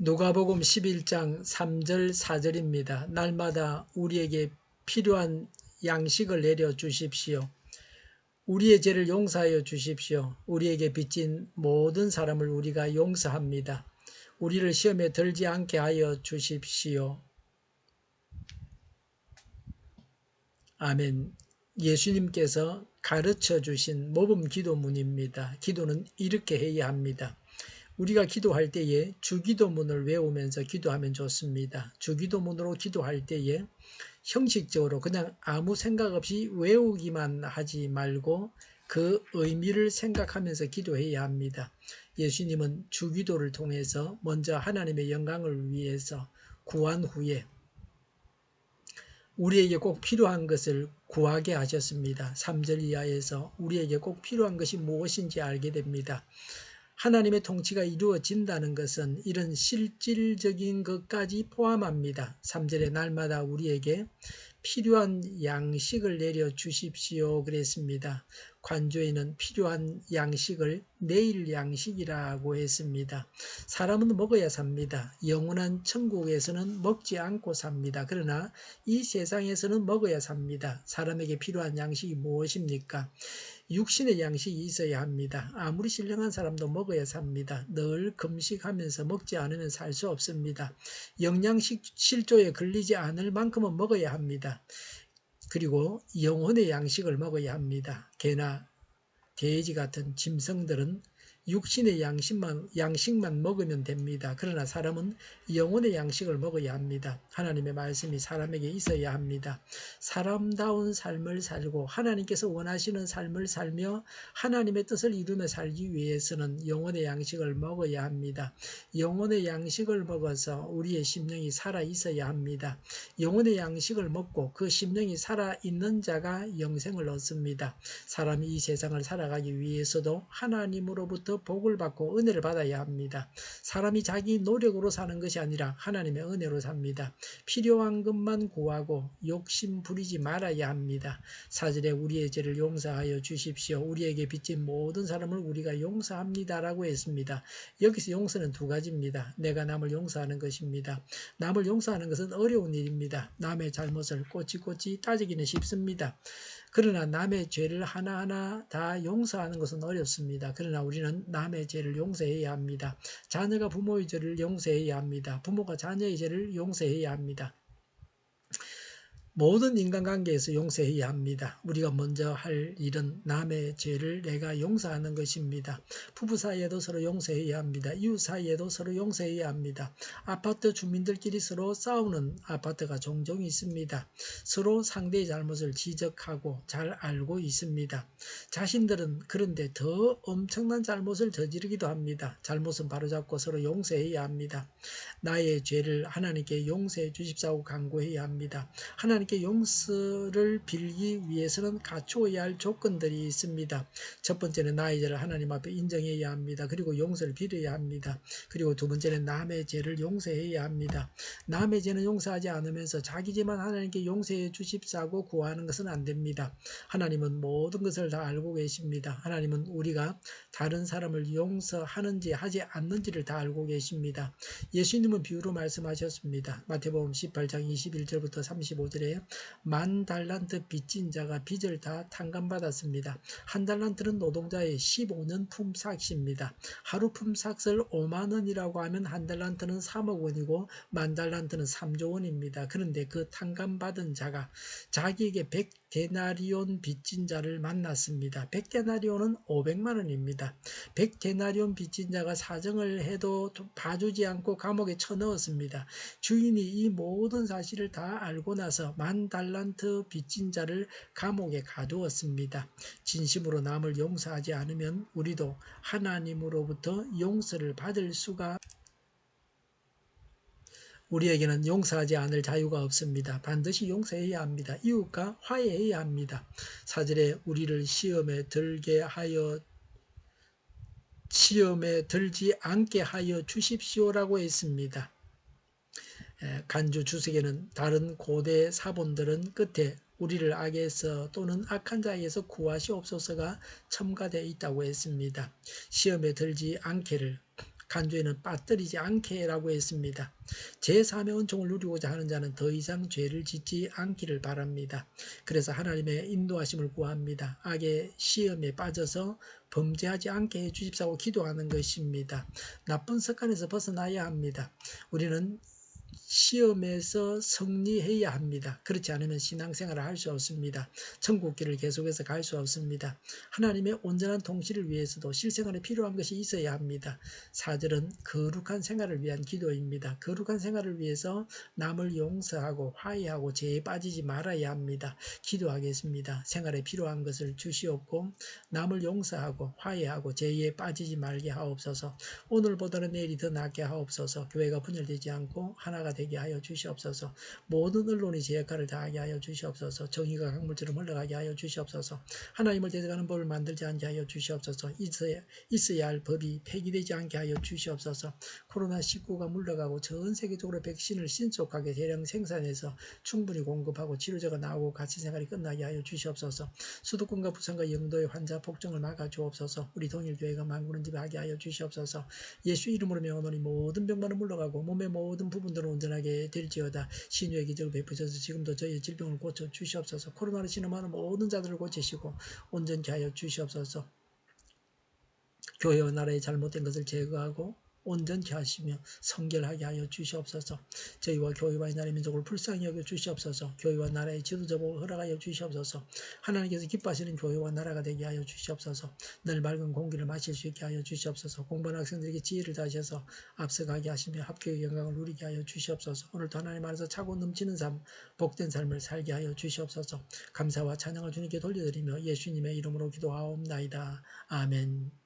누가복음 11장 3절 4절입니다. 날마다 우리에게 필요한 양식을 내려 주십시오. 우리의 죄를 용서하여 주십시오. 우리에게 빚진 모든 사람을 우리가 용서합니다. 우리를 시험에 들지 않게 하여 주십시오. 아멘. 예수님께서 가르쳐 주신 모범 기도문입니다. 기도는 이렇게 해야 합니다. 우리가 기도할 때에 주기도문을 외우면서 기도하면 좋습니다. 주기도문으로 기도할 때에 형식적으로 그냥 아무 생각 없이 외우기만 하지 말고 그 의미를 생각하면서 기도해야 합니다. 예수님은 주기도를 통해서 먼저 하나님의 영광을 위해서 구한 후에 우리에게 꼭 필요한 것을 구하게 하셨습니다. 3절 이하에서 우리에게 꼭 필요한 것이 무엇인지 알게 됩니다. 하나님의 통치가 이루어진다는 것은 이런 실질적인 것까지 포함합니다. 3절에 날마다 우리에게 필요한 양식을 내려 주십시오 그랬습니다. 관조에는 필요한 양식을 내일 양식이라고 했습니다. 사람은 먹어야 삽니다. 영원한 천국에서는 먹지 않고 삽니다. 그러나 이 세상에서는 먹어야 삽니다. 사람에게 필요한 양식이 무엇입니까? 육신의 양식이 있어야 합니다. 아무리 신령한 사람도 먹어야 삽니다. 늘 금식하면서 먹지 않으면 살 수 없습니다. 영양식 실조에 걸리지 않을 만큼은 먹어야 합니다. 그리고 영혼의 양식을 먹어야 합니다. 개나 돼지 같은 짐승들은 육신의 양식만 먹으면 됩니다. 그러나 사람은 영혼의 양식을 먹어야 합니다. 하나님의 말씀이 사람에게 있어야 합니다. 사람다운 삶을 살고 하나님께서 원하시는 삶을 살며 하나님의 뜻을 이루며 살기 위해서는 영혼의 양식을 먹어야 합니다. 영혼의 양식을 먹어서 우리의 심령이 살아 있어야 합니다. 영혼의 양식을 먹고 그 심령이 살아 있는 자가 영생을 얻습니다. 사람이 이 세상을 살아가기 위해서도 하나님으로부터 복을 받고 은혜를 받아야 합니다. 사람이 자기 노력으로 사는 것이 아니라 하나님의 은혜로 삽니다. 필요한 것만 구하고 욕심 부리지 말아야 합니다. 4절에 우리의 죄를 용서하여 주십시오. 우리에게 빚진 모든 사람을 우리가 용서합니다라고 했습니다. 여기서 용서는 두 가지입니다. 내가 남을 용서하는 것입니다. 남을 용서하는 것은 어려운 일입니다. 남의 잘못을 꼬치꼬치 따지기는 쉽습니다. 그러나 남의 죄를 하나하나 다 용서하는 것은 어렵습니다. 그러나 우리는 남의 죄를 용서해야 합니다. 자녀가 부모의 죄를 용서해야 합니다. 부모가 자녀의 죄를 용서해야 합니다. 모든 인간관계에서 용서해야 합니다. 우리가 먼저 할 일은 남의 죄를 내가 용서하는 것입니다. 부부 사이에도 서로 용서해야 합니다. 이웃 사이에도 서로 용서해야 합니다. 아파트 주민들끼리 서로 싸우는 아파트가 종종 있습니다. 서로 상대의 잘못을 지적하고 잘 알고 있습니다. 자신들은 그런데 더 엄청난 잘못을 저지르기도 합니다. 잘못은 바로잡고 서로 용서해야 합니다. 나의 죄를 하나님께 용서해 주십사고 간구해야 합니다. 하나님께 용서를 빌기 위해서는 갖추어야 할 조건들이 있습니다. 첫 번째는 나의 죄를 하나님 앞에 인정해야 합니다. 그리고 용서를 빌어야 합니다. 그리고 두 번째는 남의 죄를 용서해야 합니다. 남의 죄는 용서하지 않으면서 자기 죄만 하나님께 용서해 주십사고 구하는 것은 안 됩니다. 하나님은 모든 것을 다 알고 계십니다. 하나님은 우리가 다른 사람을 용서하는지 하지 않는지를 다 알고 계십니다. 예수님은 비유로 말씀하셨습니다. 마태복음 18장 21절부터 35절에 10,000달란트 빚진 자가 빚을 다 탕감받았습니다. 한 달란트는 노동자의 15년 품삯입니다. 하루 품삯을 5만 원이라고 하면 한 달란트는 3억 원이고 10,000달란트는 3조 원입니다. 그런데 그 탕감받은 자가 자기에게 100데나리온 빚진 자를 만났습니다. 100데나리온은 500만 원입니다. 100데나리온 빚진 자가 사정을 해도 봐주지 않고 감옥에 쳐넣었습니다. 주인이 이 모든 사실을 다 알고 나서 10,000달란트 빚진 자를 감옥에 가두었습니다. 진심으로 남을 용서하지 않으면 우리도 하나님으로부터 용서를 받을 수가 우리에게는 용서하지 않을 자유가 없습니다. 반드시 용서해야 합니다. 이웃과 화해해야 합니다. 4절에 우리를 시험에 들지 않게 하여 주십시오라고 했습니다. 간주 주석에는 다른 고대 사본들은 끝에 우리를 악에서 또는 악한 자에서 구하시옵소서가 첨가되어 있다고 했습니다. 시험에 들지 않기를 간주에는 빠뜨리지 않게라고 했습니다. 제3의 은총을 누리고자 하는 자는 더 이상 죄를 짓지 않기를 바랍니다. 그래서 하나님의 인도하심을 구합니다. 악의 시험에 빠져서 범죄하지 않게 해주십사고 기도하는 것입니다. 나쁜 습관에서 벗어나야 합니다. 우리는 시험에서 승리해야 합니다. 그렇지 않으면 신앙생활을 할 수 없습니다. 천국길을 계속해서 갈 수 없습니다. 하나님의 온전한 통치를 위해서도 실생활에 필요한 것이 있어야 합니다. 4절은 거룩한 생활을 위한 기도입니다. 거룩한 생활을 위해서 남을 용서하고 화해하고 죄에 빠지지 말아야 합니다. 기도하겠습니다. 생활에 필요한 것을 주시옵고 남을 용서하고 화해하고 죄에 빠지지 말게 하옵소서. 오늘보다는 내일이 더 낫게 하옵소서. 교회가 분열되지 않고 하나가 되게 하여 주시옵소서. 모든 언론이 제 역할을 다하게 하여 주시옵소서. 정의가 강물처럼 흘러가게 하여 주시옵소서. 하나님을 대적하는 법을 만들지 않게 하여 주시옵소서. 있어야 할 법이 폐기되지 않게 하여 주시옵소서. 코로나19가 물러가고 전 세계적으로 백신을 신속하게 대량 생산해서 충분히 공급하고 치료제가 나오고 가치생활이 끝나게 하여 주시옵소서. 수도권과 부산과 영도의 환자 폭증을 막아 주옵소서. 우리 동일교회가 만구는 집에 하게 하여 주시옵소서. 예수 이름으로 명하노니 모든 병만은 물러가고 몸의 모든 부분들은 온전하게 될지어다. 신유의 기적을 베푸셔서 지금도 저희의 질병을 고쳐 주시옵소서. 코로나로 신음하는 모든 자들을 고치시고 온전케 하여 주시옵소서. 교회와 나라의 잘못된 것을 제거하고 온전케 하시며 성결하게 하여 주시옵소서. 저희와 교회와 이 나라의 민족을 불쌍히 여겨 주시옵소서. 교회와 나라의 지도자복을 허락하여 주시옵소서. 하나님께서 기뻐하시는 교회와 나라가 되게 하여 주시옵소서. 늘 맑은 공기를 마실 수 있게 하여 주시옵소서. 공부하는 학생들에게 지혜를 다하셔서 앞서가게 하시며 합격의 영광을 누리게 하여 주시옵소서. 오늘도 하나님 안에서 차고 넘치는 삶, 복된 삶을 살게 하여 주시옵소서. 감사와 찬양을 주님께 돌려드리며 예수님의 이름으로 기도하옵나이다. 아멘.